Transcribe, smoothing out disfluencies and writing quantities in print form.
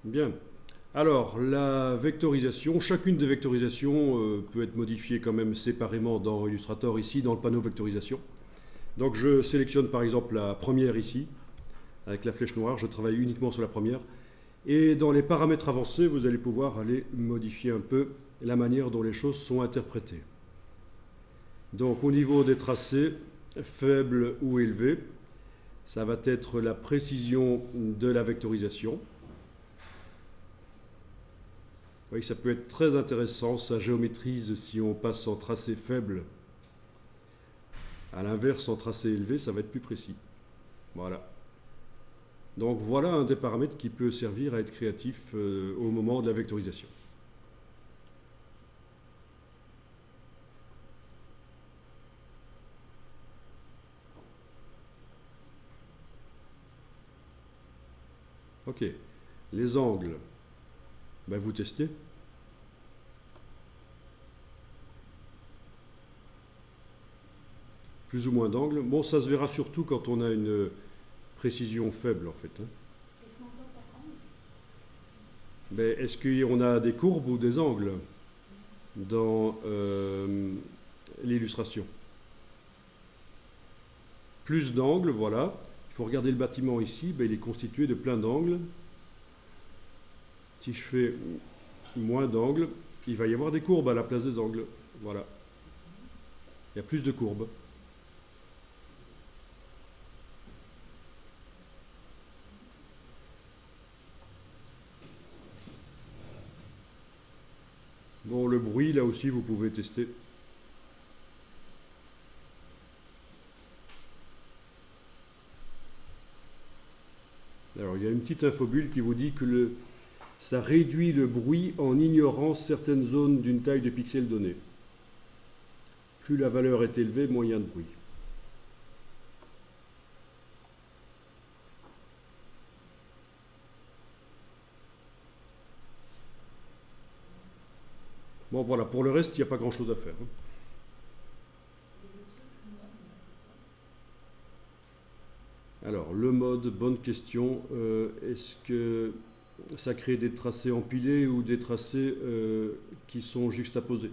Bien. Alors, la vectorisation, chacune des vectorisations peut être modifiée quand même séparément dans Illustrator, ici, dans le panneau vectorisation. Donc, je sélectionne par exemple la première ici, avec la flèche noire, je travaille uniquement sur la première. Et dans les paramètres avancés, vous allez pouvoir aller modifier un peu la manière dont les choses sont interprétées. Donc, au niveau des tracés, faibles ou élevés, ça va être la précision de la vectorisation. Vous voyez que ça peut être très intéressant, ça géométrise si on passe en tracé faible. À l'inverse, en tracé élevé, ça va être plus précis. Voilà. Donc voilà un des paramètres qui peut servir à être créatif au moment de la vectorisation. Ok. Les angles, ben vous testez. Plus ou moins d'angles. Bon, ça se verra surtout quand on a une précision faible en fait. Ben, est-ce qu'on a des courbes ou des angles dans l'illustration? Plus d'angles, voilà. Il faut regarder le bâtiment ici, ben, il est constitué de plein d'angles. Si je fais moins d'angles, il va y avoir des courbes à la place des angles. Voilà. Il y a plus de courbes. Bon, le bruit, là aussi, vous pouvez tester. Alors, il y a une petite infobulle qui vous dit que ça réduit le bruit en ignorant certaines zones d'une taille de pixels donnée. Plus la valeur est élevée, moins il y a de bruit. Bon, voilà, pour le reste, il n'y a pas grand-chose à faire. Alors, le mode, bonne question. Est-ce que ça crée des tracés empilés ou des tracés qui sont juxtaposés?